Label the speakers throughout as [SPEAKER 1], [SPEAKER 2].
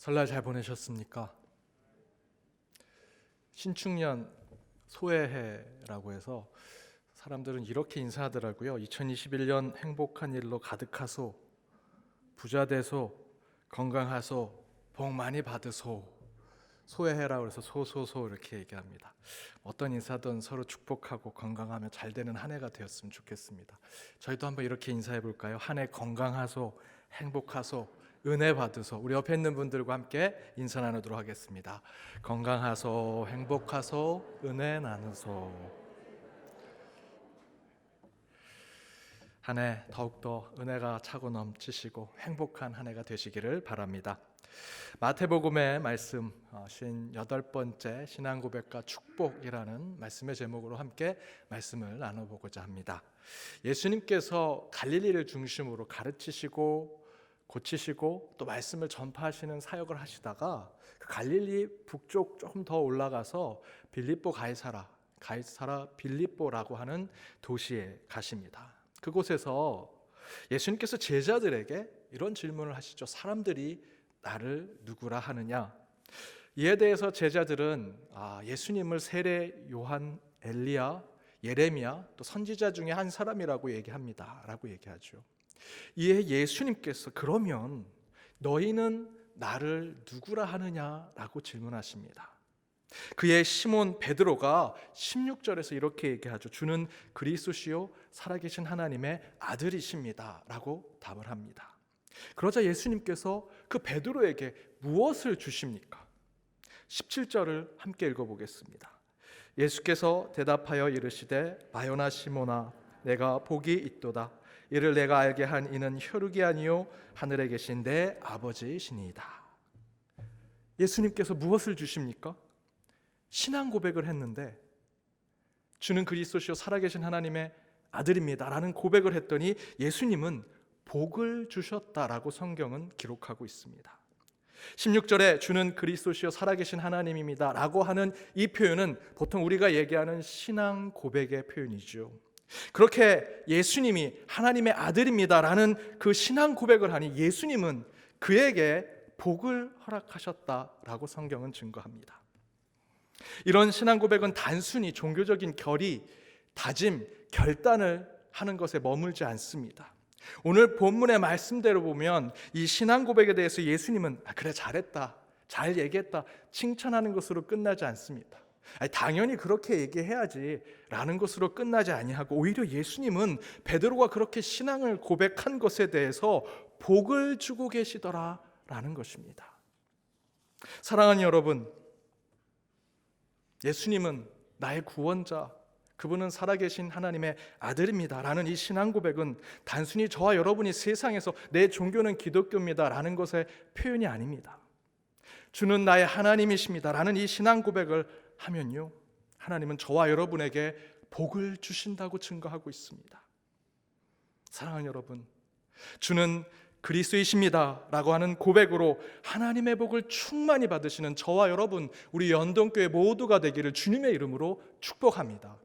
[SPEAKER 1] 설날 잘 보내셨습니까? 신축년 소해해라고 해서 사람들은 이렇게 인사하더라고요. 2021년 행복한 일로 가득하소, 부자 되소, 건강하소, 복 많이 받으소. 소해해라고 해서 소소소 이렇게 얘기합니다. 어떤 인사든 서로 축복하고 건강하며 잘 되는 한 해가 되었으면 좋겠습니다. 저희도 한번 이렇게 인사해 볼까요? 한 해 건강하소, 행복하소, 은혜 받으소. 우리 옆에 있는 분들과 함께 인사 나누도록 하겠습니다. 건강하소, 행복하소, 은혜 나누소. 한 해 더욱더 은혜가 차고 넘치시고 행복한 한 해가 되시기를 바랍니다. 마태복음의 말씀 58번째 신앙고백과 축복이라는 말씀의 제목으로 함께 말씀을 나눠보고자 합니다. 예수님께서 갈릴리를 중심으로 가르치시고 고치시고 또 말씀을 전파하시는 사역을 하시다가 그 갈릴리 북쪽 조금 더 올라가서 빌립보 가이사라 빌립보라고 하는 도시에 가십니다. 그곳에서 예수님께서 제자들에게 이런 질문을 하시죠. 사람들이 나를 누구라 하느냐? 이에 대해서 제자들은 예수님을 세례 요한, 엘리야, 예레미야 또 선지자 중에 한 사람이라고 얘기합니다 라고 얘기하죠. 이에 예수님께서 그러면 너희는 나를 누구라 하느냐라고 질문하십니다. 그의 시몬 베드로가 16절에서 이렇게 얘기하죠. 주는 그리스도시요 살아계신 하나님의 아들이십니다 라고 답을 합니다. 그러자 예수님께서 그 베드로에게 무엇을 주십니까? 17절을 함께 읽어보겠습니다. 예수께서 대답하여 이르시되 바요나 시몬아 내가 복이 있도다. 이를 내가 알게 한 이는 혈육이 아니요 하늘에 계신 내 아버지이시니이다. 예수님께서 무엇을 주십니까? 신앙 고백을 했는데 주는 그리스도시요 살아계신 하나님의 아들입니다 라는 고백을 했더니 예수님은 복을 주셨다라고 성경은 기록하고 있습니다. 16절에 주는 그리스도시요 살아계신 하나님입니다 라고 하는 이 표현은 보통 우리가 얘기하는 신앙 고백의 표현이죠. 그렇게 예수님이 하나님의 아들입니다 라는 그 신앙 고백을 하니 예수님은 그에게 복을 허락하셨다라고 성경은 증거합니다. 이런 신앙 고백은 단순히 종교적인 결의, 다짐, 결단을 하는 것에 머물지 않습니다. 오늘 본문의 말씀대로 보면 이 신앙 고백에 대해서 예수님은 그래 잘했다, 잘 얘기했다 칭찬하는 것으로 끝나지 않습니다. 당연히 그렇게 얘기해야지 라는 것으로 끝나지 아니하고 오히려 예수님은 베드로가 그렇게 신앙을 고백한 것에 대해서 복을 주고 계시더라 라는 것입니다. 사랑하는 여러분, 예수님은 나의 구원자, 그분은 살아계신 하나님의 아들입니다 라는 이 신앙 고백은 단순히 저와 여러분이 세상에서 내 종교는 기독교입니다 라는 것의 표현이 아닙니다. 주는 나의 하나님이십니다 라는 이 신앙 고백을 하면요, 하나님은 저와 여러분에게 복을 주신다고 증거하고 있습니다. 사랑하는 여러분, 주는 그리스도이십니다 라고 하는 고백으로 하나님의 복을 충만히 받으시는 저와 여러분, 우리 연동교회 모두가 되기를 주님의 이름으로 축복합니다.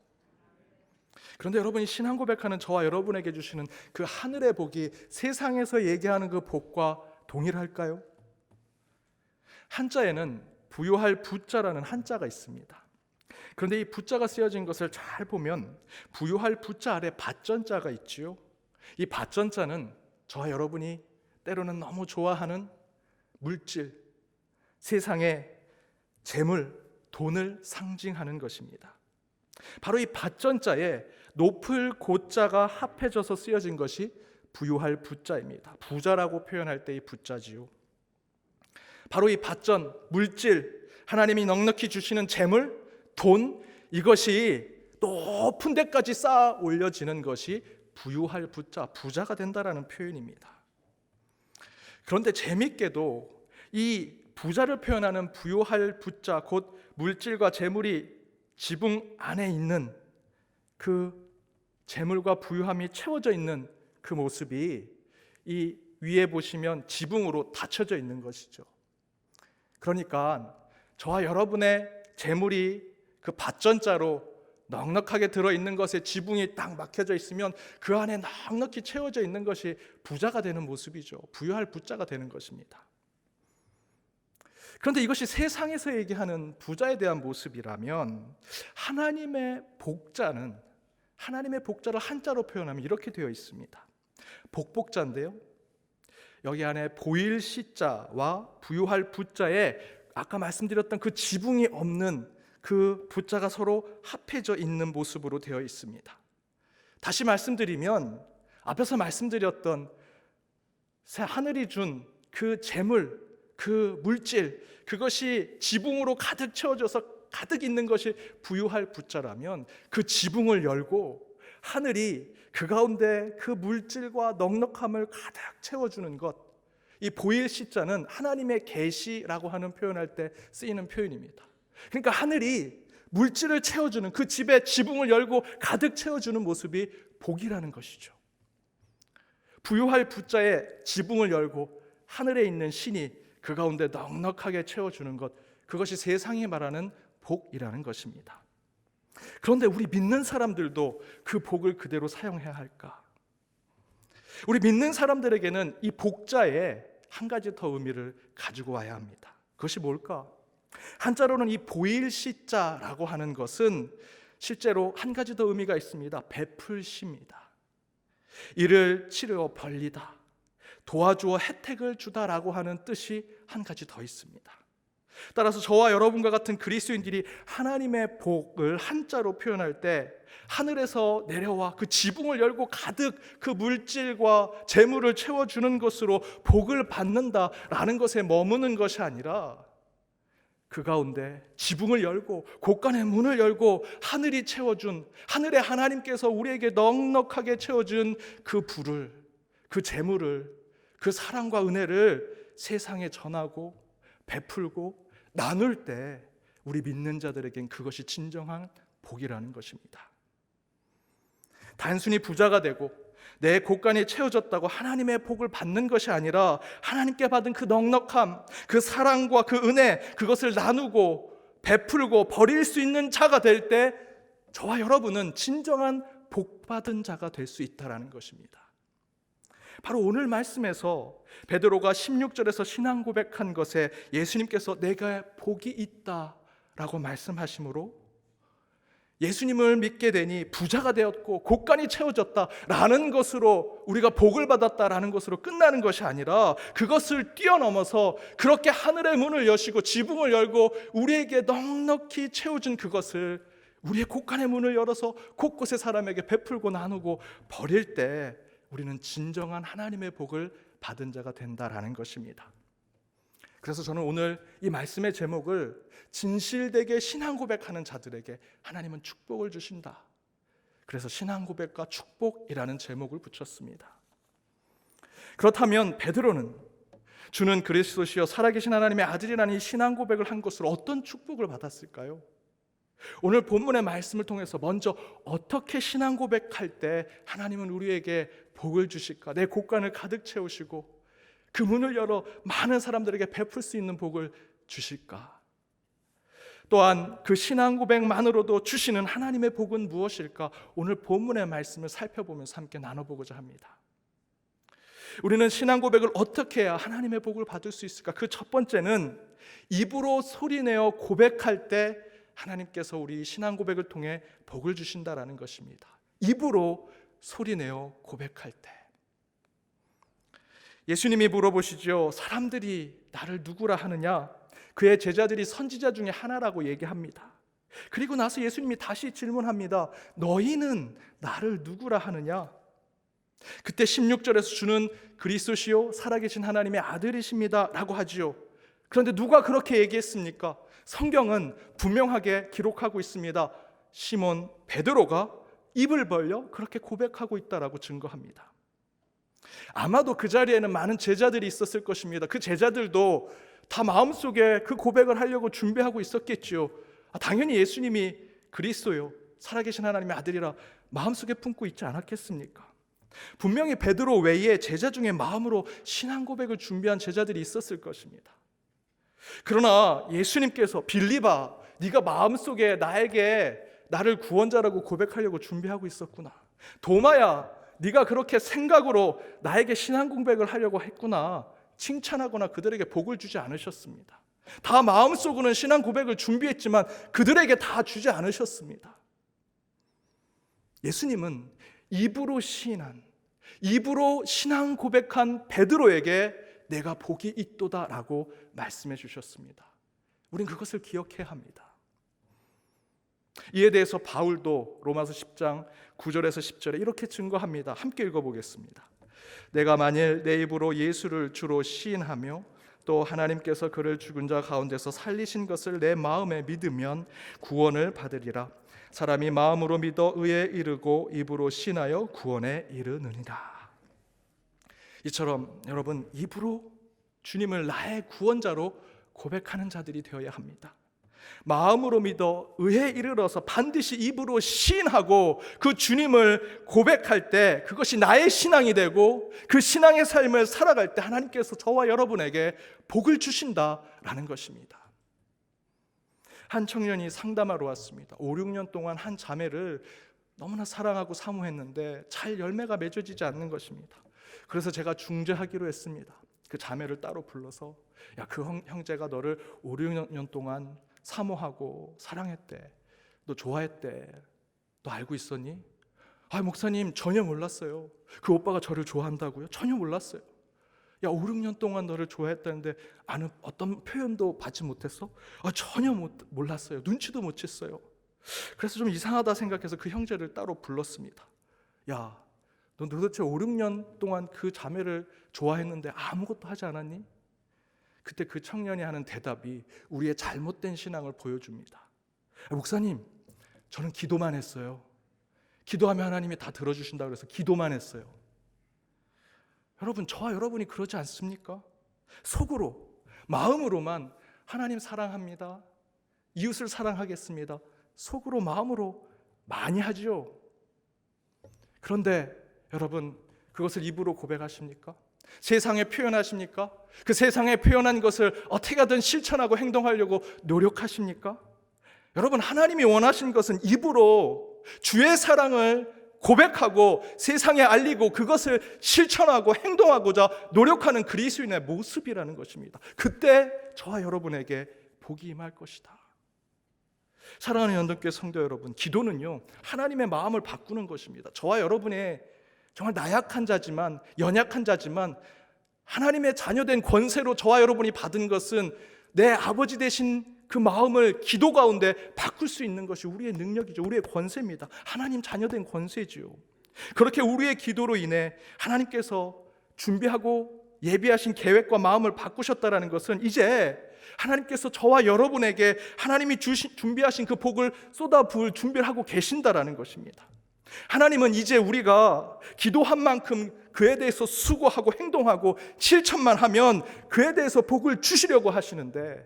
[SPEAKER 1] 그런데 여러분이 신앙 고백하는 저와 여러분에게 주시는 그 하늘의 복이 세상에서 얘기하는 그 복과 동일할까요? 한자에는 부요할 부자라는 한자가 있습니다. 그런데 이 부자가 쓰여진 것을 잘 보면 부요할 부자 아래 밭전자가 있지요. 이 밭전자는 저와 여러분이 때로는 너무 좋아하는 물질, 세상의 재물, 돈을 상징하는 것입니다. 바로 이 밭전자에 높을 고자가 합해져서 쓰여진 것이 부요할 부자입니다. 부자라고 표현할 때 이 부자지요. 바로 이 밭전, 물질, 하나님이 넉넉히 주시는 재물, 돈, 이것이 높은 데까지 쌓아 올려지는 것이 부요할 부자, 부자가 된다라는 표현입니다. 그런데 재밌게도 이 부자를 표현하는 부요할 부자, 곧 물질과 재물이 지붕 안에 있는 그 재물과 부유함이 채워져 있는 그 모습이 이 위에 보시면 지붕으로 닫혀져 있는 것이죠. 그러니까 저와 여러분의 재물이 그 밭전자로 넉넉하게 들어있는 것에 지붕이 딱 막혀져 있으면 그 안에 넉넉히 채워져 있는 것이 부자가 되는 모습이죠. 부유할 부자가 되는 것입니다. 그런데 이것이 세상에서 얘기하는 부자에 대한 모습이라면 하나님의 복자를 한자로 표현하면 이렇게 되어 있습니다. 복복자인데요, 여기 안에 보일 시자와 부유할 부자에 아까 말씀드렸던 그 지붕이 없는 그 부자가 서로 합해져 있는 모습으로 되어 있습니다. 다시 말씀드리면 앞에서 말씀드렸던 하늘이 준 그 재물, 그 물질, 그것이 지붕으로 가득 채워져서 가득 있는 것이 부유할 부자라면 그 지붕을 열고 하늘이 그 가운데 그 물질과 넉넉함을 가득 채워주는 것, 이 보일 시자는 하나님의 계시라고 하는 표현할 때 쓰이는 표현입니다. 그러니까 하늘이 물질을 채워주는, 그 집의 지붕을 열고 가득 채워주는 모습이 복이라는 것이죠. 부유할 부자의 지붕을 열고 하늘에 있는 신이 그 가운데 넉넉하게 채워주는 것, 그것이 세상이 말하는 복이라는 것입니다. 그런데 우리 믿는 사람들도 그 복을 그대로 사용해야 할까? 우리 믿는 사람들에게는 이 복자에 한 가지 더 의미를 가지고 와야 합니다. 그것이 뭘까? 한자로는 이 보일 시자라고 하는 것은 실제로 한 가지 더 의미가 있습니다. 베풀시입니다. 이를 치르어 벌리다, 도와주어 혜택을 주다라고 하는 뜻이 한 가지 더 있습니다. 따라서 저와 여러분과 같은 그리스도인들이 하나님의 복을 한자로 표현할 때 하늘에서 내려와 그 지붕을 열고 가득 그 물질과 재물을 채워주는 것으로 복을 받는다라는 것에 머무는 것이 아니라 그 가운데 지붕을 열고 곳간의 문을 열고 하늘이 채워준, 하늘의 하나님께서 우리에게 넉넉하게 채워준 그 부를, 그 재물을, 그 사랑과 은혜를 세상에 전하고 베풀고 나눌 때 우리 믿는 자들에겐 그것이 진정한 복이라는 것입니다. 단순히 부자가 되고 내 곳간이 채워졌다고 하나님의 복을 받는 것이 아니라 하나님께 받은 그 넉넉함, 그 사랑과 그 은혜, 그것을 나누고 베풀고 버릴 수 있는 자가 될 때 저와 여러분은 진정한 복받은 자가 될 수 있다는 것입니다. 바로 오늘 말씀에서 베드로가 16절에서 신앙 고백한 것에 예수님께서 내가 복이 있다라고 말씀하심으로 예수님을 믿게 되니 부자가 되었고 곳간이 채워졌다라는 것으로 우리가 복을 받았다라는 것으로 끝나는 것이 아니라 그것을 뛰어넘어서 그렇게 하늘의 문을 여시고 지붕을 열고 우리에게 넉넉히 채워준 그것을 우리의 곳간의 문을 열어서 곳곳의 사람에게 베풀고 나누고 버릴 때 우리는 진정한 하나님의 복을 받은 자가 된다라는 것입니다. 그래서 저는 오늘 이 말씀의 제목을 진실되게 신앙 고백하는 자들에게 하나님은 축복을 주신다, 그래서 신앙 고백과 축복이라는 제목을 붙였습니다. 그렇다면 베드로는 주는 그리스도시여 살아계신 하나님의 아들이라는 이 신앙 고백을 한 것으로 어떤 축복을 받았을까요? 오늘 본문의 말씀을 통해서 먼저 어떻게 신앙 고백할 때 하나님은 우리에게 복을 주실까? 내 곳간을 가득 채우시고 그 문을 열어 많은 사람들에게 베풀 수 있는 복을 주실까? 또한 그 신앙 고백만으로도 주시는 하나님의 복은 무엇일까? 오늘 본문의 말씀을 살펴보면서 함께 나눠보고자 합니다. 우리는 신앙 고백을 어떻게 해야 하나님의 복을 받을 수 있을까? 그 첫 번째는 입으로 소리내어 고백할 때 하나님께서 우리 신앙 고백을 통해 복을 주신다라는 것입니다. 입으로 소리내어 고백할 때. 예수님이 물어보시죠. 사람들이 나를 누구라 하느냐? 그의 제자들이 선지자 중에 하나라고 얘기합니다. 그리고 나서 예수님이 다시 질문합니다. 너희는 나를 누구라 하느냐? 그때 16절에서 주는 그리스도시요 살아계신 하나님의 아들이십니다 라고 하지요. 그런데 누가 그렇게 얘기했습니까? 성경은 분명하게 기록하고 있습니다. 시몬 베드로가 입을 벌려 그렇게 고백하고 있다라고 증거합니다. 아마도 그 자리에는 많은 제자들이 있었을 것입니다. 그 제자들도 다 마음속에 그 고백을 하려고 준비하고 있었겠지요. 당연히 예수님이 그리스도요 살아계신 하나님의 아들이라 마음속에 품고 있지 않았겠습니까? 분명히 베드로 외에 제자 중에 마음으로 신앙 고백을 준비한 제자들이 있었을 것입니다. 그러나 예수님께서 빌립아, 네가 마음속에 나에게 나를 구원자라고 고백하려고 준비하고 있었구나. 도마야, 네가 그렇게 생각으로 나에게 신앙 고백을 하려고 했구나. 칭찬하거나 그들에게 복을 주지 않으셨습니다. 다 마음속으로는 신앙 고백을 준비했지만 그들에게 다 주지 않으셨습니다. 예수님은 입으로 시인한, 입으로 신앙 고백한 베드로에게 내가 복이 있도다라고 말씀해 주셨습니다. 우린 그것을 기억해야 합니다. 이에 대해서 바울도 로마서 10장 9절에서 10절에 이렇게 증거합니다. 함께 읽어보겠습니다. 내가 만일 내 입으로 예수를 주로 시인하며 또 하나님께서 그를 죽은 자 가운데서 살리신 것을 내 마음에 믿으면 구원을 받으리라. 사람이 마음으로 믿어 의에 이르고 입으로 시인하여 구원에 이르느니라. 이처럼 여러분, 입으로 주님을 나의 구원자로 고백하는 자들이 되어야 합니다. 마음으로 믿어 의에 이르러서 반드시 입으로 시인하고 그 주님을 고백할 때 그것이 나의 신앙이 되고 그 신앙의 삶을 살아갈 때 하나님께서 저와 여러분에게 복을 주신다라는 것입니다. 한 청년이 상담하러 왔습니다. 5, 6년 동안 한 자매를 너무나 사랑하고 사모했는데 잘 열매가 맺어지지 않는 것입니다. 그래서 제가 중재하기로 했습니다. 그 자매를 따로 불러서 야, 그 형제가 너를 5, 6년 동안 사모하고 사랑했대. 너 좋아했대. 너 알고 있었니? 아, 목사님 전혀 몰랐어요. 그 오빠가 저를 좋아한다고요? 전혀 몰랐어요. 야, 5, 6년 동안 너를 좋아했다는데 아는 어떤 표현도 받지 못했어? 아, 전혀 몰랐어요. 눈치도 못 챘어요. 그래서 좀 이상하다 생각해서 그 형제를 따로 불렀습니다. 야, 너 도대체 5, 6년 동안 그 자매를 좋아했는데 아무것도 하지 않았니? 그때 그 청년이 하는 대답이 우리의 잘못된 신앙을 보여줍니다. 목사님, 저는 기도만 했어요. 기도하면 하나님이 다 들어주신다고 해서 기도만 했어요. 여러분, 저와 여러분이 그러지 않습니까? 속으로, 마음으로만 하나님 사랑합니다, 이웃을 사랑하겠습니다, 속으로 마음으로 많이 하죠. 그런데 여러분, 그것을 입으로 고백하십니까? 세상에 표현하십니까? 그 세상에 표현한 것을 어떻게 하든 실천하고 행동하려고 노력하십니까? 여러분, 하나님이 원하시는 것은 입으로 주의 사랑을 고백하고 세상에 알리고 그것을 실천하고 행동하고자 노력하는 그리스도인의 모습이라는 것입니다. 그때 저와 여러분에게 복이 임할 것이다. 사랑하는 연동교회 성도 여러분, 기도는요, 하나님의 마음을 바꾸는 것입니다. 저와 여러분의 정말 나약한 자지만, 연약한 자지만 하나님의 자녀된 권세로 저와 여러분이 받은 것은 내 아버지 되신 그 마음을 기도 가운데 바꿀 수 있는 것이 우리의 능력이죠. 우리의 권세입니다. 하나님 자녀된 권세지요. 그렇게 우리의 기도로 인해 하나님께서 준비하고 예비하신 계획과 마음을 바꾸셨다는 것은 이제 하나님께서 저와 여러분에게 하나님이 준비하신 그 복을 쏟아부을 준비를 하고 계신다라는 것입니다. 하나님은 이제 우리가 기도한 만큼 그에 대해서 수고하고 행동하고 실천만 하면 그에 대해서 복을 주시려고 하시는데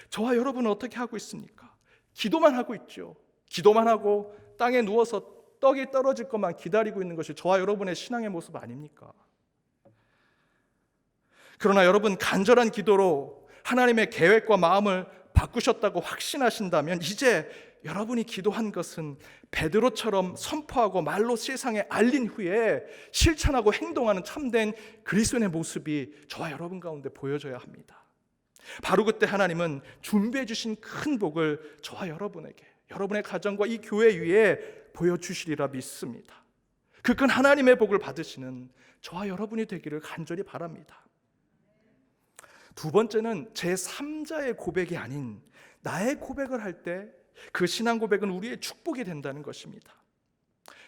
[SPEAKER 1] 저와 여러분은 어떻게 하고 있습니까? 기도만 하고 있죠. 기도만 하고 땅에 누워서 떡이 떨어질 것만 기다리고 있는 것이 저와 여러분의 신앙의 모습 아닙니까? 그러나 여러분, 간절한 기도로 하나님의 계획과 마음을 바꾸셨다고 확신하신다면 이제 여러분이 기도한 것은 베드로처럼 선포하고 말로 세상에 알린 후에 실천하고 행동하는 참된 그리스도인의 모습이 저와 여러분 가운데 보여져야 합니다. 바로 그때 하나님은 준비해 주신 큰 복을 저와 여러분에게, 여러분의 가정과 이 교회 위에 보여주시리라 믿습니다. 그 큰 하나님의 복을 받으시는 저와 여러분이 되기를 간절히 바랍니다. 두 번째는 제3자의 고백이 아닌 나의 고백을 할 때 그 신앙 고백은 우리의 축복이 된다는 것입니다.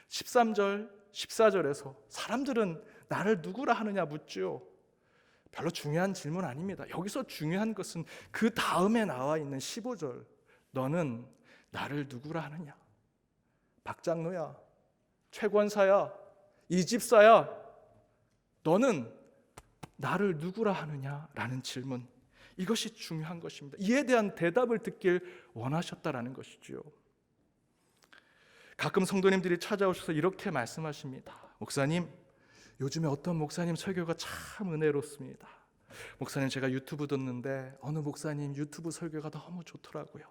[SPEAKER 1] 13절, 14절에서 사람들은 나를 누구라 하느냐 묻죠. 별로 중요한 질문 아닙니다. 여기서 중요한 것은 그 다음에 나와 있는 15절, 너는 나를 누구라 하느냐? 박장로야, 최권사야, 이 집사야, 너는 나를 누구라 하느냐라는 질문, 이것이 중요한 것입니다. 이에 대한 대답을 듣길 원하셨다라는 것이죠. 가끔 성도님들이 찾아오셔서 이렇게 말씀하십니다. 목사님, 요즘에 어떤 목사님 설교가 참 은혜롭습니다. 목사님, 제가 유튜브 듣는데 어느 목사님 유튜브 설교가 너무 좋더라고요.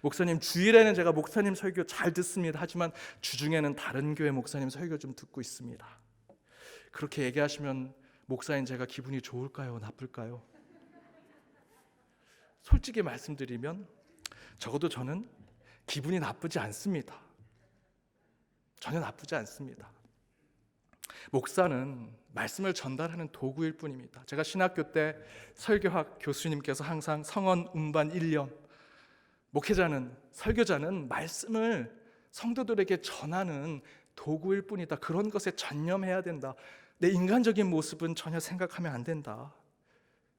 [SPEAKER 1] 목사님, 주일에는 제가 목사님 설교 잘 듣습니다. 하지만 주중에는 다른 교회 목사님 설교 좀 듣고 있습니다. 그렇게 얘기하시면 목사님, 제가 기분이 좋을까요? 나쁠까요? 솔직히 말씀드리면 적어도 저는 기분이 나쁘지 않습니다. 전혀 나쁘지 않습니다. 목사는 말씀을 전달하는 도구일 뿐입니다. 제가 신학교 때 설교학 교수님께서 항상 성언 운반 1년, 목회자는, 설교자는 말씀을 성도들에게 전하는 도구일 뿐이다. 그런 것에 전념해야 된다. 내 인간적인 모습은 전혀 생각하면 안 된다.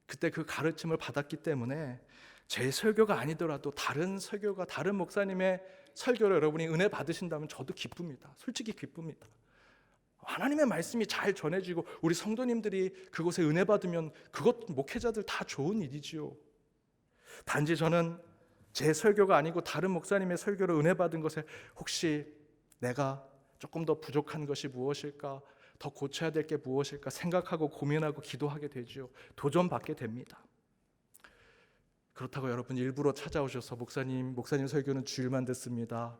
[SPEAKER 1] 그때 그 가르침을 받았기 때문에 제 설교가 아니더라도 다른 설교가, 다른 목사님의 설교를 여러분이 은혜 받으신다면 저도 기쁩니다. 솔직히 기쁩니다. 하나님의 말씀이 잘 전해지고 우리 성도님들이 그곳에 은혜 받으면 그것 목회자들 다 좋은 일이지요. 단지 저는 제 설교가 아니고 다른 목사님의 설교로 은혜 받은 것에 혹시 내가 조금 더 부족한 것이 무엇일까, 더 고쳐야 될 게 무엇일까 생각하고 고민하고 기도하게 되죠. 도전받게 됩니다. 그렇다고 여러분 일부러 찾아오셔서 목사님 설교는 주일만 듣습니다,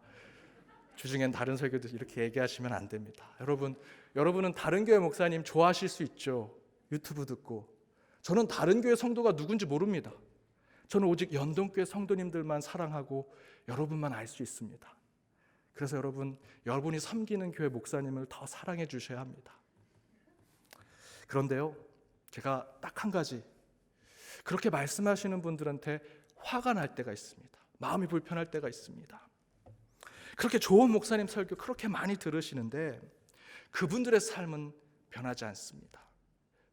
[SPEAKER 1] 주중엔 다른 설교도 이렇게 얘기하시면 안 됩니다. 여러분은 다른 교회 목사님 좋아하실 수 있죠. 유튜브 듣고. 저는 다른 교회 성도가 누군지 모릅니다. 저는 오직 연동교회 성도님들만 사랑하고 여러분만 알 수 있습니다. 그래서 여러분이 섬기는 교회 목사님을 더 사랑해 주셔야 합니다. 그런데요, 제가 딱 한 가지, 그렇게 말씀하시는 분들한테 화가 날 때가 있습니다. 마음이 불편할 때가 있습니다. 그렇게 좋은 목사님 설교 그렇게 많이 들으시는데 그분들의 삶은 변하지 않습니다.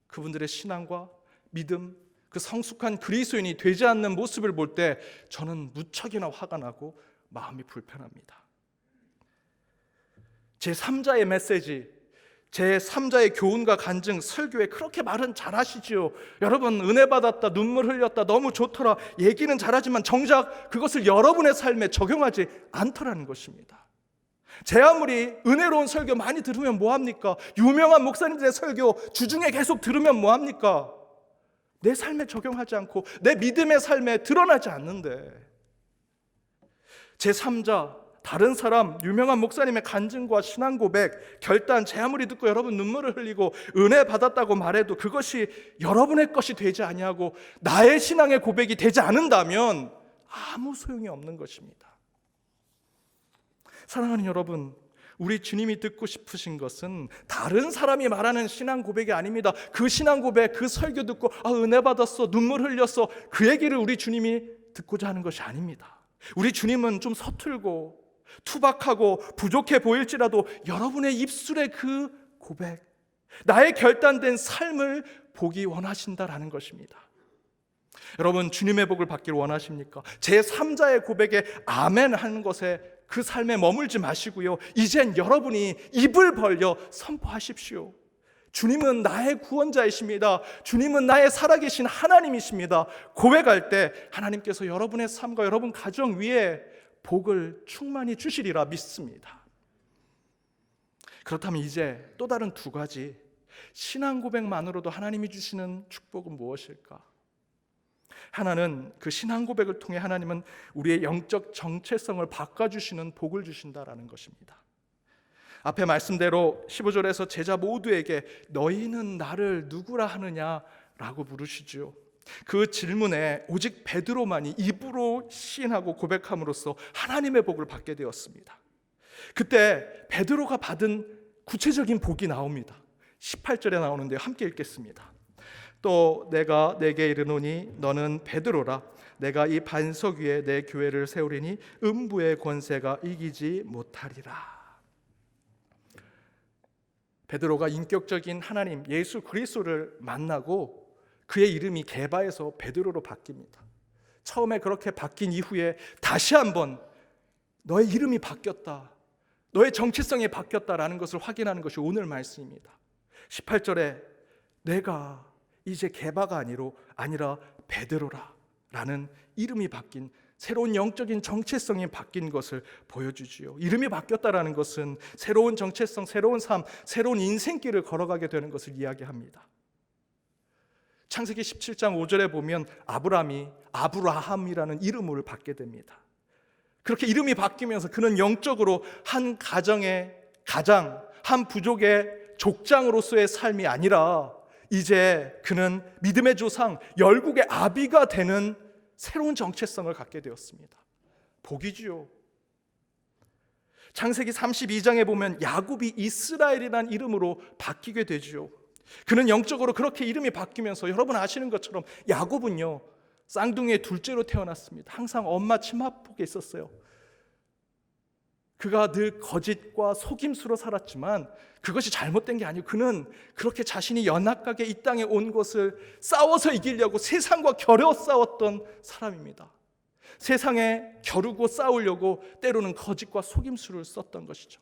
[SPEAKER 1] 그분들의 신앙과 믿음, 그 성숙한 그리스도인이 되지 않는 모습을 볼 때 저는 무척이나 화가 나고 마음이 불편합니다. 제3자의 메시지, 제3자의 교훈과 간증, 설교에 그렇게 말은 잘하시지요. 여러분 은혜 받았다, 눈물 흘렸다, 너무 좋더라 얘기는 잘하지만 정작 그것을 여러분의 삶에 적용하지 않더라는 것입니다. 제 아무리 은혜로운 설교 많이 들으면 뭐합니까? 유명한 목사님들의 설교 주중에 계속 들으면 뭐합니까? 내 삶에 적용하지 않고 내 믿음의 삶에 드러나지 않는데, 제3자 다른 사람, 유명한 목사님의 간증과 신앙 고백, 결단, 제 아무리 듣고 여러분 눈물을 흘리고 은혜 받았다고 말해도 그것이 여러분의 것이 되지 아니하고 나의 신앙의 고백이 되지 않는다면 아무 소용이 없는 것입니다. 사랑하는 여러분, 우리 주님이 듣고 싶으신 것은 다른 사람이 말하는 신앙 고백이 아닙니다. 그 신앙 고백, 그 설교 듣고 은혜 받았어, 눈물 흘렸어, 그 얘기를 우리 주님이 듣고자 하는 것이 아닙니다. 우리 주님은 좀 서툴고 투박하고 부족해 보일지라도 여러분의 입술의 그 고백, 나의 결단된 삶을 보기 원하신다라는 것입니다. 여러분 주님의 복을 받기를 원하십니까? 제3자의 고백에 아멘 하는 것에 그 삶에 머물지 마시고요, 이젠 여러분이 입을 벌려 선포하십시오. 주님은 나의 구원자이십니다. 주님은 나의 살아계신 하나님이십니다. 고백할 때 하나님께서 여러분의 삶과 여러분 가정 위에 복을 충만히 주시리라 믿습니다. 그렇다면 이제 또 다른 두 가지, 신앙 고백만으로도 하나님이 주시는 축복은 무엇일까? 하나는 그 신앙 고백을 통해 하나님은 우리의 영적 정체성을 바꿔주시는 복을 주신다라는 것입니다. 앞에 말씀대로 15절에서 제자 모두에게 너희는 나를 누구라 하느냐라고 물으시죠. 그 질문에 오직 베드로만이 입으로 시인하고 고백함으로써 하나님의 복을 받게 되었습니다. 그때 베드로가 받은 구체적인 복이 나옵니다. 18절에 나오는데요, 함께 읽겠습니다. 또 내가 내게 이르노니 너는 베드로라. 내가 이 반석 위에 내 교회를 세우리니 음부의 권세가 이기지 못하리라. 베드로가 인격적인 하나님 예수 그리스도를 만나고 그의 이름이 게바에서 베드로로 바뀝니다. 처음에 그렇게 바뀐 이후에 다시 한번 너의 이름이 바뀌었다, 너의 정체성이 바뀌었다라는 것을 확인하는 것이 오늘 말씀입니다. 18절에 내가 이제 게바가 아니라 베드로라 라는 이름이 바뀐, 새로운 영적인 정체성이 바뀐 것을 보여주지요. 이름이 바뀌었다라는 것은 새로운 정체성, 새로운 삶, 새로운 인생길을 걸어가게 되는 것을 이야기합니다. 창세기 17장 5절에 보면 아브라함이 아브라함이라는 이름을 받게 됩니다. 그렇게 이름이 바뀌면서 그는 영적으로 한 가정의 가장, 한 부족의 족장으로서의 삶이 아니라 이제 그는 믿음의 조상 열국의 아비가 되는 새로운 정체성을 갖게 되었습니다. 복이지요. 창세기 32장에 보면 야곱이 이스라엘이라는 이름으로 바뀌게 되지요. 그는 영적으로 그렇게 이름이 바뀌면서 여러분 아시는 것처럼 야곱은요, 쌍둥이의 둘째로 태어났습니다. 항상 엄마 치마폭에 있었어요. 그가 늘 거짓과 속임수로 살았지만 그것이 잘못된 게 아니고 그는 그렇게 자신이 연약하게 이 땅에 온 것을 싸워서 이기려고 세상과 겨뤄 싸웠던 사람입니다. 세상에 겨루고 싸우려고 때로는 거짓과 속임수를 썼던 것이죠.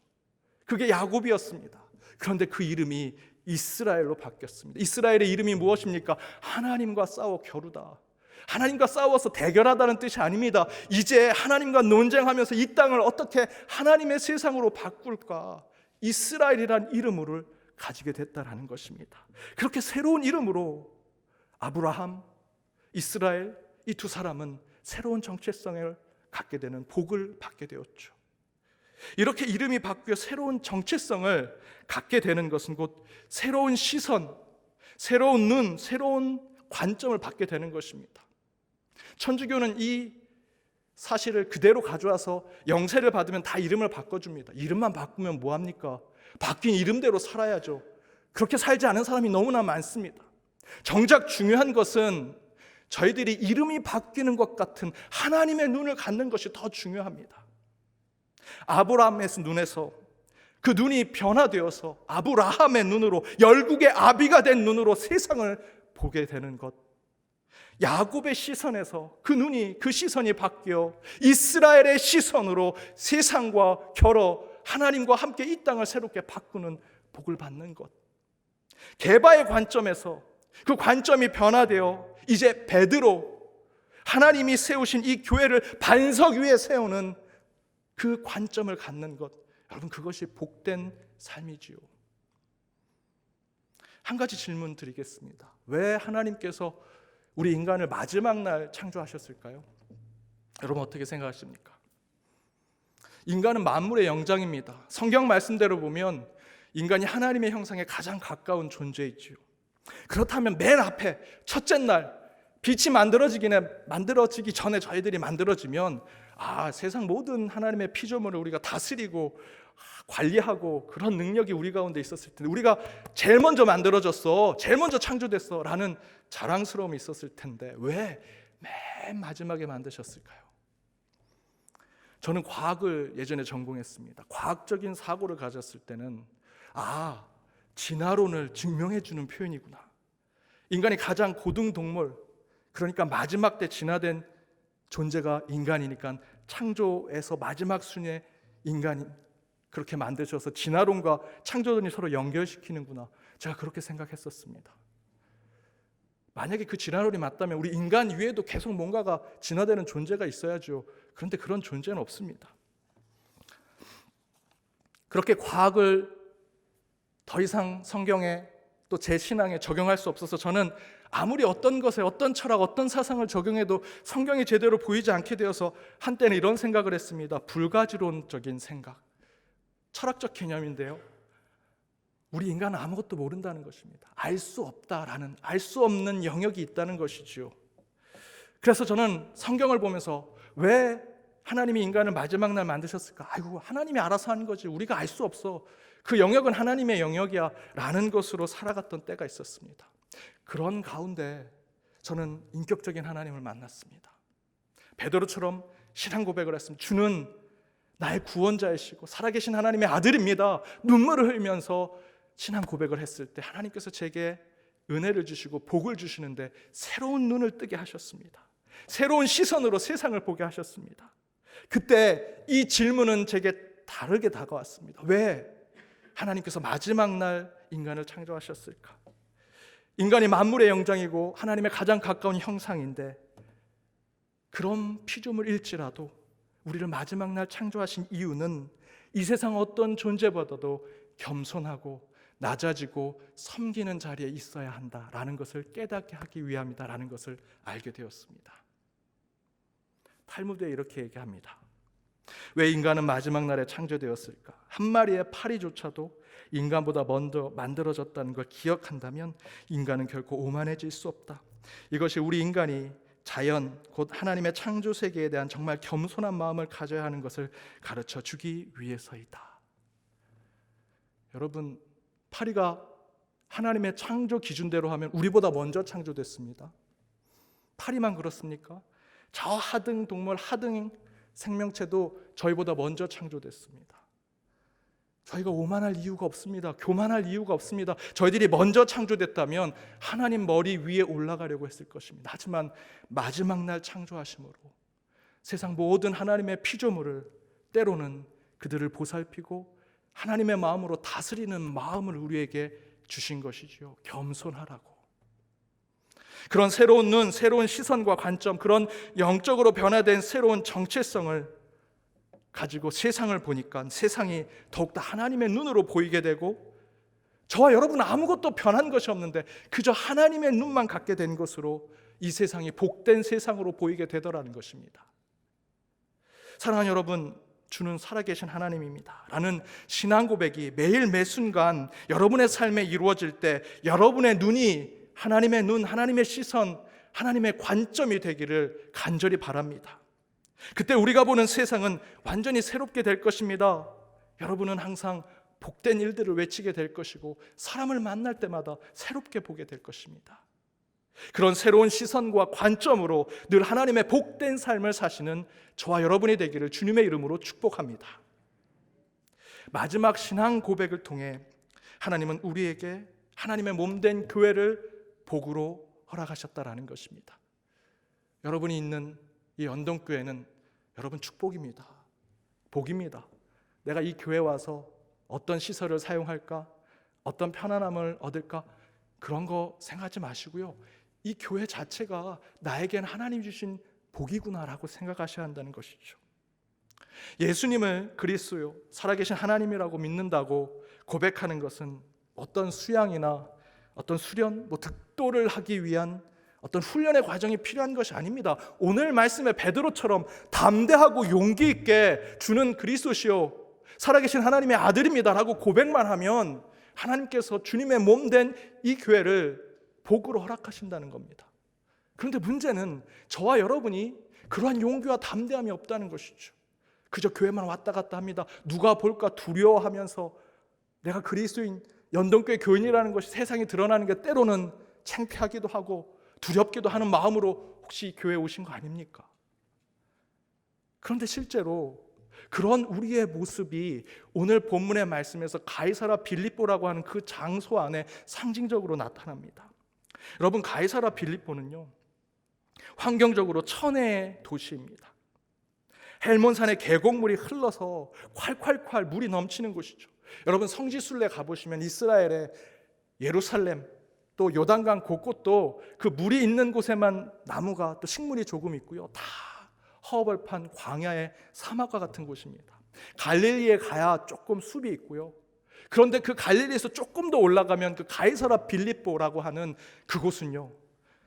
[SPEAKER 1] 그게 야곱이었습니다. 그런데 그 이름이 이스라엘로 바뀌었습니다. 이스라엘의 이름이 무엇입니까? 하나님과 싸워 겨루다. 하나님과 싸워서 대결하다는 뜻이 아닙니다. 이제 하나님과 논쟁하면서 이 땅을 어떻게 하나님의 세상으로 바꿀까? 이스라엘이란 이름을 가지게 됐다라는 것입니다. 그렇게 새로운 이름으로 아브라함, 이스라엘, 이 두 사람은 새로운 정체성을 갖게 되는 복을 받게 되었죠. 이렇게 이름이 바뀌어 새로운 정체성을 갖게 되는 것은 곧 새로운 시선, 새로운 눈, 새로운 관점을 받게 되는 것입니다. 천주교는 이 사실을 그대로 가져와서 영세를 받으면 다 이름을 바꿔줍니다. 이름만 바꾸면 뭐합니까? 바뀐 이름대로 살아야죠. 그렇게 살지 않은 사람이 너무나 많습니다. 정작 중요한 것은 저희들이 이름이 바뀌는 것 같은 하나님의 눈을 갖는 것이 더 중요합니다. 아브라함의 눈에서 그 눈이 변화되어서 아브라함의 눈으로, 열국의 아비가 된 눈으로 세상을 보게 되는 것. 야곱의 시선에서 그 시선이 바뀌어 이스라엘의 시선으로 세상과 겨뤄 하나님과 함께 이 땅을 새롭게 바꾸는 복을 받는 것. 게바의 관점에서 그 관점이 변화되어 이제 베드로, 하나님이 세우신 이 교회를 반석 위에 세우는 그 관점을 갖는 것. 여러분, 그것이 복된 삶이지요. 한 가지 질문 드리겠습니다. 왜 하나님께서 우리 인간을 마지막 날 창조하셨을까요? 여러분 어떻게 생각하십니까? 인간은 만물의 영장입니다. 성경 말씀대로 보면 인간이 하나님의 형상에 가장 가까운 존재이지요. 그렇다면 맨 앞에 첫째 날 빛이 만들어지기 전에 저희들이 만들어지면 세상 모든 하나님의 피조물을 우리가 다스리고 관리하고 그런 능력이 우리 가운데 있었을 텐데, 우리가 제일 먼저 만들어졌어, 제일 먼저 창조됐어 라는 자랑스러움이 있었을 텐데 왜 맨 마지막에 만드셨을까요? 저는 과학을 예전에 전공했습니다. 과학적인 사고를 가졌을 때는 진화론을 증명해 주는 표현이구나. 인간이 가장 고등 동물, 그러니까 마지막 때 진화된 존재가 인간이니까 창조에서 마지막 순위의 인간이 그렇게 만드셔서 진화론과 창조론이 서로 연결시키는구나. 제가 그렇게 생각했었습니다. 만약에 그 진화론이 맞다면 우리 인간 위에도 계속 뭔가가 진화되는 존재가 있어야죠. 그런데 그런 존재는 없습니다. 그렇게 과학을 더 이상 성경에 또 제 신앙에 적용할 수 없어서 저는 아무리 어떤 것에 어떤 철학, 어떤 사상을 적용해도 성경이 제대로 보이지 않게 되어서 한때는 이런 생각을 했습니다. 불가지론적인 생각, 철학적 개념인데요. 우리 인간은 아무것도 모른다는 것입니다. 알 수 없다라는, 알 수 없는 영역이 있다는 것이지요. 그래서 저는 성경을 보면서 왜 하나님이 인간을 마지막 날 만드셨을까? 하나님이 알아서 하는 거지, 우리가 알 수 없어, 그 영역은 하나님의 영역이야 라는 것으로 살아갔던 때가 있었습니다. 그런 가운데 저는 인격적인 하나님을 만났습니다. 베드로처럼 신앙 고백을 했습니다. 주는 나의 구원자이시고 살아계신 하나님의 아들입니다. 눈물을 흘리면서 신앙 고백을 했을 때 하나님께서 제게 은혜를 주시고 복을 주시는데 새로운 눈을 뜨게 하셨습니다. 새로운 시선으로 세상을 보게 하셨습니다. 그때 이 질문은 제게 다르게 다가왔습니다. 왜 하나님께서 마지막 날 인간을 창조하셨을까? 인간이 만물의 영장이고 하나님의 가장 가까운 형상인데 그런 피조물일지라도 우리를 마지막 날 창조하신 이유는 이 세상 어떤 존재보다도 겸손하고 낮아지고 섬기는 자리에 있어야 한다라는 것을 깨닫게 하기 위함이다라는 것을 알게 되었습니다. 탈무드에 이렇게 얘기합니다. 왜 인간은 마지막 날에 창조되었을까? 한 마리의 파리조차도 인간보다 먼저 만들어졌다는 걸 기억한다면 인간은 결코 오만해질 수 없다. 이것이 우리 인간이 자연 곧 하나님의 창조 세계에 대한 정말 겸손한 마음을 가져야 하는 것을 가르쳐 주기 위해서이다. 여러분, 파리가 하나님의 창조 기준대로 하면 우리보다 먼저 창조됐습니다. 파리만 그렇습니까? 저 하등 동물, 하등 생명체도 저희보다 먼저 창조됐습니다. 저희가 오만할 이유가 없습니다. 교만할 이유가 없습니다. 저희들이 먼저 창조됐다면 하나님 머리 위에 올라가려고 했을 것입니다. 하지만 마지막 날 창조하심으로 세상 모든 하나님의 피조물을 때로는 그들을 보살피고 하나님의 마음으로 다스리는 마음을 우리에게 주신 것이지요. 겸손하라고. 그런 새로운 눈, 새로운 시선과 관점, 그런 영적으로 변화된 새로운 정체성을 가지고 세상을 보니까 세상이 더욱더 하나님의 눈으로 보이게 되고 저와 여러분은 아무것도 변한 것이 없는데 그저 하나님의 눈만 갖게 된 것으로 이 세상이 복된 세상으로 보이게 되더라는 것입니다. 사랑하는 여러분, 주는 살아계신 하나님입니다 라는 신앙 고백이 매일 매순간 여러분의 삶에 이루어질 때 여러분의 눈이 하나님의 눈, 하나님의 시선, 하나님의 관점이 되기를 간절히 바랍니다. 그때 우리가 보는 세상은 완전히 새롭게 될 것입니다. 여러분은 항상 복된 일들을 외치게 될 것이고 사람을 만날 때마다 새롭게 보게 될 것입니다. 그런 새로운 시선과 관점으로 늘 하나님의 복된 삶을 사시는 저와 여러분이 되기를 주님의 이름으로 축복합니다. 마지막 신앙 고백을 통해 하나님은 우리에게 하나님의 몸된 교회를 복으로 허락하셨다라는 것입니다. 여러분이 있는 이 연동교회는 여러분 축복입니다. 복입니다. 내가 이 교회 와서 어떤 시설을 사용할까? 어떤 편안함을 얻을까? 그런 거 생각하지 마시고요. 이 교회 자체가 나에겐 하나님 주신 복이구나라고 생각하셔야 한다는 것이죠. 예수님을 그리스도요, 살아계신 하나님이라고 믿는다고 고백하는 것은 어떤 수양이나 어떤 수련, 득도를 하기 위한 어떤 훈련의 과정이 필요한 것이 아닙니다. 오늘 말씀에 베드로처럼 담대하고 용기 있게 주는 그리스도시요 살아계신 하나님의 아들입니다라고 고백만 하면 하나님께서 주님의 몸된 이 교회를 복으로 허락하신다는 겁니다. 그런데 문제는 저와 여러분이 그러한 용기와 담대함이 없다는 것이죠. 그저 교회만 왔다 갔다 합니다. 누가 볼까 두려워하면서 내가 그리스도인 연동교회 교인이라는 것이 세상에 드러나는 게 때로는 창피하기도 하고 두렵기도 하는 마음으로 혹시 교회에 오신 거 아닙니까? 그런데 실제로 그런 우리의 모습이 오늘 본문의 말씀에서 가이사라 빌립보라고 하는 그 장소 안에 상징적으로 나타납니다. 여러분, 가이사라 빌립보는요, 환경적으로 천혜의 도시입니다. 헬몬산의 계곡물이 흘러서 콸콸콸 물이 넘치는 곳이죠. 여러분, 성지순례 가보시면 이스라엘의 예루살렘 또 요단강 곳곳도 그 물이 있는 곳에만 나무가 또 식물이 조금 있고요. 다 허벌판 광야의 사막과 같은 곳입니다. 갈릴리에 가야 조금 숲이 있고요. 그런데 그 갈릴리에서 조금 더 올라가면 그 가이사라 빌립보라고 하는 그곳은요,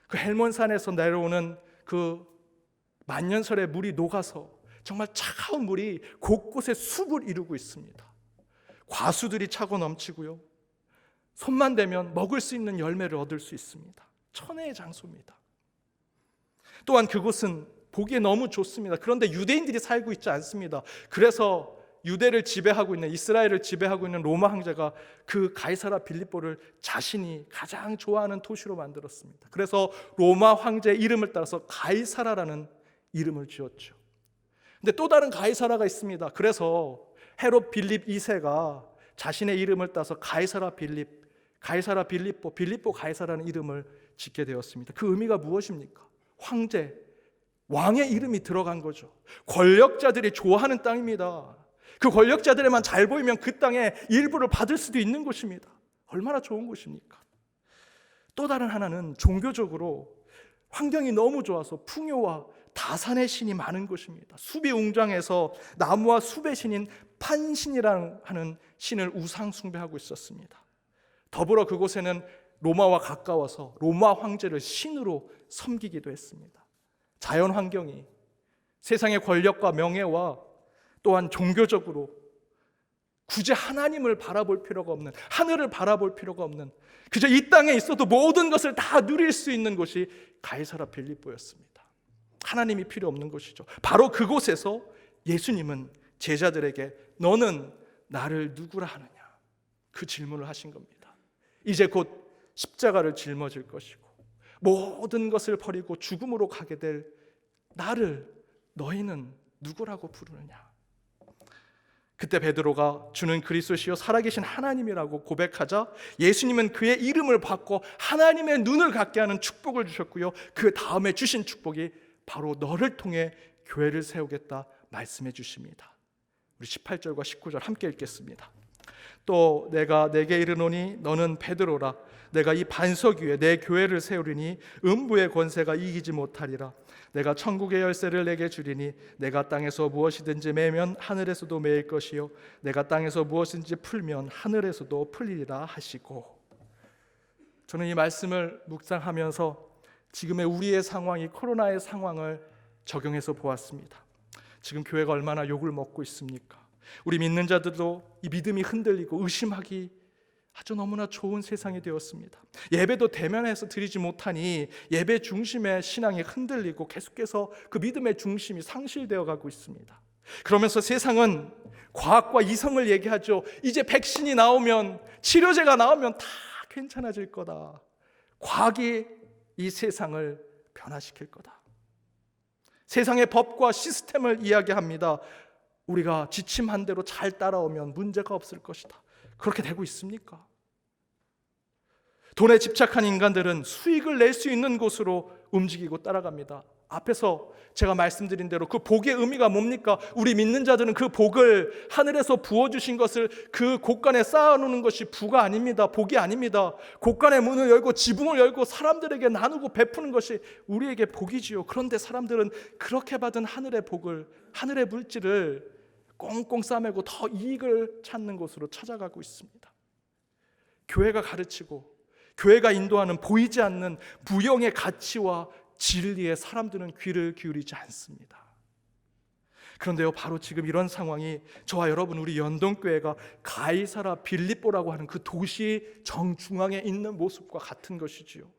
[SPEAKER 1] 그 헬몬산에서 내려오는 그 만년설의 물이 녹아서 정말 차가운 물이 곳곳에 숲을 이루고 있습니다. 과수들이 차고 넘치고요, 손만 대면 먹을 수 있는 열매를 얻을 수 있습니다. 천혜의 장소입니다. 또한 그곳은 보기에 너무 좋습니다. 그런데 유대인들이 살고 있지 않습니다. 그래서 유대를 지배하고 있는, 이스라엘을 지배하고 있는 로마 황제가 그 가이사라 빌립보를 자신이 가장 좋아하는 도시로 만들었습니다. 그래서 로마 황제의 이름을 따라서 가이사라라는 이름을 지었죠. 근데 또 다른 가이사라가 있습니다. 그래서 헤롯 빌립 2세가 자신의 이름을 따서 가이사라 빌립보, 빌립보 가이사라는 이름을 짓게 되었습니다. 그 의미가 무엇입니까? 황제, 왕의 이름이 들어간 거죠. 권력자들이 좋아하는 땅입니다. 그 권력자들에만 잘 보이면 그 땅의 일부를 받을 수도 있는 곳입니다. 얼마나 좋은 곳입니까? 또 다른 하나는 종교적으로 환경이 너무 좋아서 풍요와 다산의 신이 많은 곳입니다. 숲이 웅장해서 나무와 숲의 신인 판신이라는 하는 신을 우상 숭배하고 있었습니다. 더불어 그곳에는 로마와 가까워서 로마 황제를 신으로 섬기기도 했습니다. 자연 환경이 세상의 권력과 명예와 또한 종교적으로 굳이 하나님을 바라볼 필요가 없는, 하늘을 바라볼 필요가 없는, 그저 이 땅에 있어도 모든 것을 다 누릴 수 있는 곳이 가이사라 빌립보였습니다. 하나님이 필요 없는 곳이죠. 바로 그곳에서 예수님은 제자들에게 너는 나를 누구라 하느냐, 그 질문을 하신 겁니다. 이제 곧 십자가를 짊어질 것이고 모든 것을 버리고 죽음으로 가게 될 나를 너희는 누구라고 부르느냐. 그때 베드로가 주는 그리스도시요 살아계신 하나님이라고 고백하자 예수님은 그의 이름을 받고 하나님의 눈을 갖게 하는 축복을 주셨고요, 그 다음에 주신 축복이 바로 너를 통해 교회를 세우겠다 말씀해 주십니다. 우리 18절과 19절 함께 읽겠습니다. 또 내가 내게 이르노니 너는 베드로라. 내가 이 반석 위에 내 교회를 세우리니 음부의 권세가 이기지 못하리라. 내가 천국의 열쇠를 내게 주리니 내가 땅에서 무엇이든지 매면 하늘에서도 매일 것이요 내가 땅에서 무엇이든지 풀면 하늘에서도 풀리리라 하시고. 저는 이 말씀을 묵상하면서 지금의 우리의 상황이 코로나의 상황을 적용해서 보았습니다. 지금 교회가 얼마나 욕을 먹고 있습니까? 우리 믿는 자들도 이 믿음이 흔들리고 의심하기 아주 너무나 좋은 세상이 되었습니다. 예배도 대면해서 드리지 못하니 예배 중심의 신앙이 흔들리고 계속해서 그 믿음의 중심이 상실되어 가고 있습니다. 그러면서 세상은 과학과 이성을 얘기하죠. 이제 백신이 나오면, 치료제가 나오면 다 괜찮아질 거다. 과학이 이 세상을 변화시킬 거다. 세상의 법과 시스템을 이야기합니다. 우리가 지침한 대로 잘 따라오면 문제가 없을 것이다. 그렇게 되고 있습니까? 돈에 집착한 인간들은 수익을 낼 수 있는 곳으로 움직이고 따라갑니다. 앞에서 제가 말씀드린 대로 그 복의 의미가 뭡니까? 우리 믿는 자들은 그 복을 하늘에서 부어주신 것을 그 곳간에 쌓아놓는 것이 부가 아닙니다. 복이 아닙니다. 곳간의 문을 열고 지붕을 열고 사람들에게 나누고 베푸는 것이 우리에게 복이지요. 그런데 사람들은 그렇게 받은 하늘의 복을, 하늘의 물질을 꽁꽁 싸매고 더 이익을 찾는 곳으로 찾아가고 있습니다. 교회가 가르치고 교회가 인도하는 보이지 않는 무형의 가치와 진리에 사람들은 귀를 기울이지 않습니다. 그런데요, 바로 지금 이런 상황이 저와 여러분 우리 연동교회가 가이사라 빌립보라고 하는 그 도시 정중앙에 있는 모습과 같은 것이지요.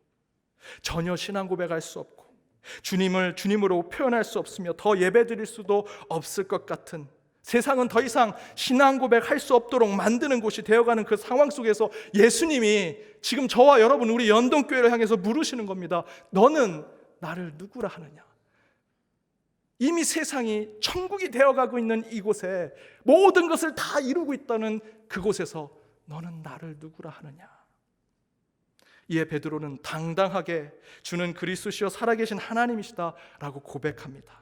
[SPEAKER 1] 전혀 신앙 고백할 수 없고 주님을 주님으로 표현할 수 없으며 더 예배드릴 수도 없을 것 같은, 세상은 더 이상 신앙 고백할 수 없도록 만드는 곳이 되어가는 그 상황 속에서 예수님이 지금 저와 여러분 우리 연동교회를 향해서 물으시는 겁니다. 너는 나를 누구라 하느냐? 이미 세상이 천국이 되어가고 있는 이곳에 모든 것을 다 이루고 있다는 그곳에서 너는 나를 누구라 하느냐? 이에 베드로는 당당하게 주는 그리스도시요 살아계신 하나님이시다 라고 고백합니다.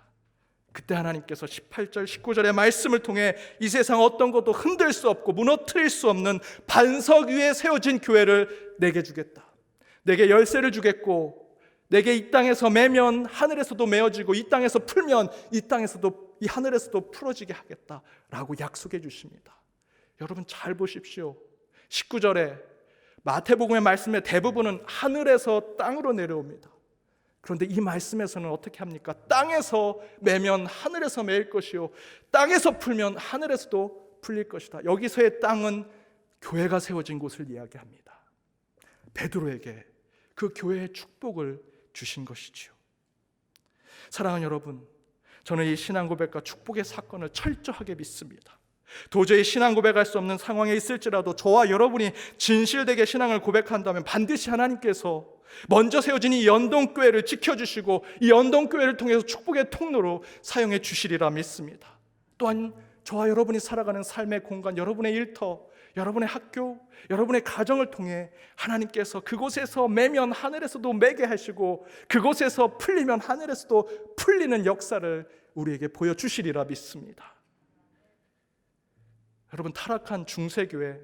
[SPEAKER 1] 그때 하나님께서 18절 19절의 말씀을 통해 이 세상 어떤 것도 흔들 수 없고 무너뜨릴 수 없는 반석 위에 세워진 교회를 내게 주겠다. 내게 열쇠를 주겠고 내게 이 땅에서 매면 하늘에서도 메어지고 이 땅에서 풀면 이 땅에서도 이 하늘에서도 풀어지게 하겠다라고 약속해 주십니다. 여러분 잘 보십시오. 19절에 마태복음의 말씀의 대부분은 하늘에서 땅으로 내려옵니다. 그런데 이 말씀에서는 어떻게 합니까? 땅에서 매면 하늘에서 매일 것이요 땅에서 풀면 하늘에서도 풀릴 것이다. 여기서의 땅은 교회가 세워진 곳을 이야기합니다. 베드로에게 그 교회의 축복을 주신 것이지요. 사랑하는 여러분, 저는 이 신앙 고백과 축복의 사건을 철저하게 믿습니다. 도저히 신앙 고백할 수 없는 상황에 있을지라도 저와 여러분이 진실되게 신앙을 고백한다면 반드시 하나님께서 먼저 세워진 이 연동교회를 지켜주시고 이 연동교회를 통해서 축복의 통로로 사용해 주시리라 믿습니다. 또한 저와 여러분이 살아가는 삶의 공간, 여러분의 일터, 여러분의 학교, 여러분의 가정을 통해 하나님께서 그곳에서 매면 하늘에서도 매게 하시고 그곳에서 풀리면 하늘에서도 풀리는 역사를 우리에게 보여주시리라 믿습니다. 여러분, 타락한 중세교회,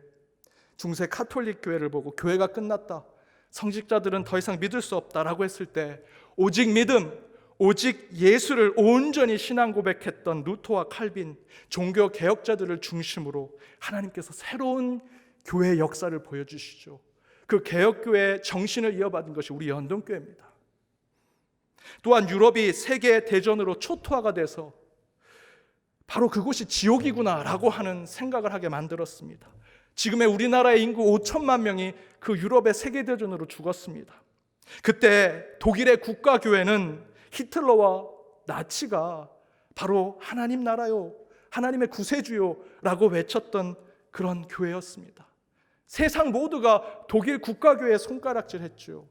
[SPEAKER 1] 중세 카톨릭 교회를 보고 교회가 끝났다, 성직자들은 더 이상 믿을 수 없다라고 했을 때 오직 믿음, 오직 예수를 온전히 신앙 고백했던 루터와 칼빈, 종교 개혁자들을 중심으로 하나님께서 새로운 교회 역사를 보여주시죠. 그 개혁교회의 정신을 이어받은 것이 우리 연동교회입니다. 또한 유럽이 세계 대전으로 초토화가 돼서 바로 그곳이 지옥이구나 라고 하는 생각을 하게 만들었습니다. 지금의 우리나라의 인구 5천만 명이 그 유럽의 세계대전으로 죽었습니다. 그때 독일의 국가교회는 히틀러와 나치가 바로 하나님 나라요, 하나님의 구세주요 라고 외쳤던 그런 교회였습니다. 세상 모두가 독일 국가교회에 손가락질했죠.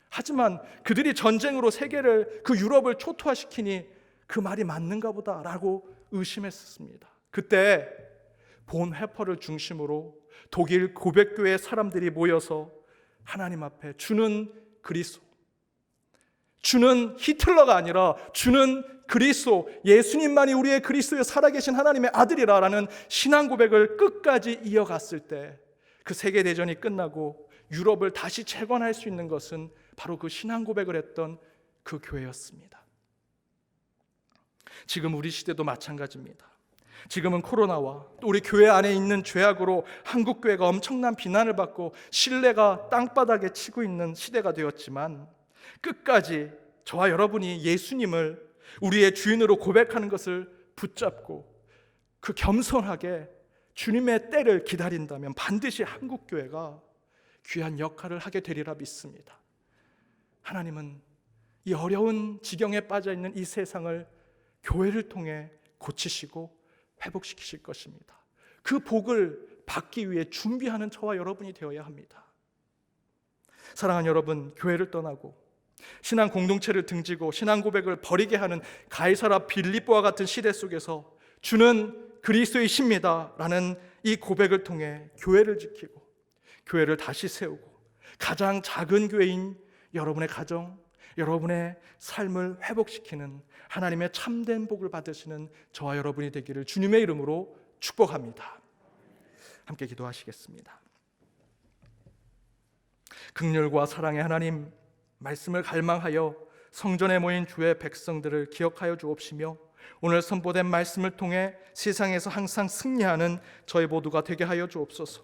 [SPEAKER 1] 하지만 그들이 전쟁으로 세계를, 그 유럽을 초토화시키니 그 말이 맞는가 보다라고 의심했습니다. 그때 본 회퍼를 중심으로 독일 고백교회 사람들이 모여서 하나님 앞에 주는 그리스도, 주는 히틀러가 아니라 주는 그리스도, 예수님만이 우리의 그리스도의 살아계신 하나님의 아들이라라는 신앙 고백을 끝까지 이어갔을 때 그 세계대전이 끝나고 유럽을 다시 재건할 수 있는 것은 바로 그 신앙 고백을 했던 그 교회였습니다. 지금 우리 시대도 마찬가지입니다. 지금은 코로나와 또 우리 교회 안에 있는 죄악으로 한국 교회가 엄청난 비난을 받고 신뢰가 땅바닥에 치고 있는 시대가 되었지만, 끝까지 저와 여러분이 예수님을 우리의 주인으로 고백하는 것을 붙잡고 그 겸손하게 주님의 때를 기다린다면 반드시 한국 교회가 귀한 역할을 하게 되리라 믿습니다. 하나님은 이 어려운 지경에 빠져 있는 이 세상을 교회를 통해 고치시고 회복시키실 것입니다. 그 복을 받기 위해 준비하는 저와 여러분이 되어야 합니다. 사랑하는 여러분, 교회를 떠나고 신앙 공동체를 등지고 신앙 고백을 버리게 하는 가이사라 빌립보와 같은 시대 속에서 주는 그리스도이십니다 라는 이 고백을 통해 교회를 지키고 교회를 다시 세우고 가장 작은 교회인 여러분의 가정, 여러분의 삶을 회복시키는 하나님의 참된 복을 받으시는 저와 여러분이 되기를 주님의 이름으로 축복합니다. 함께 기도하시겠습니다. 긍휼과 사랑의 하나님, 말씀을 갈망하여 성전에 모인 주의 백성들을 기억하여 주옵시며 오늘 선포된 말씀을 통해 세상에서 항상 승리하는 저희 모두가 되게 하여 주옵소서.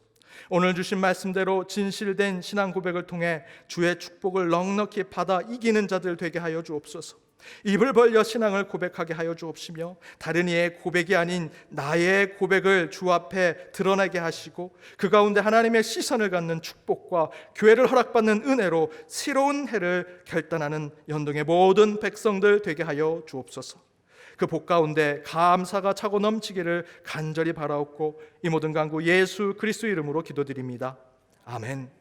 [SPEAKER 1] 오늘 주신 말씀대로 진실된 신앙 고백을 통해 주의 축복을 넉넉히 받아 이기는 자들 되게 하여 주옵소서. 입을 벌려 신앙을 고백하게 하여 주옵시며 다른 이의 고백이 아닌 나의 고백을 주 앞에 드러나게 하시고 그 가운데 하나님의 시선을 갖는 축복과 교회를 허락받는 은혜로 새로운 해를 결단하는 연동의 모든 백성들 되게 하여 주옵소서. 그 복 가운데 감사가 차고 넘치기를 간절히 바라옵고 이 모든 간구 예수 그리스도 이름으로 기도드립니다. 아멘.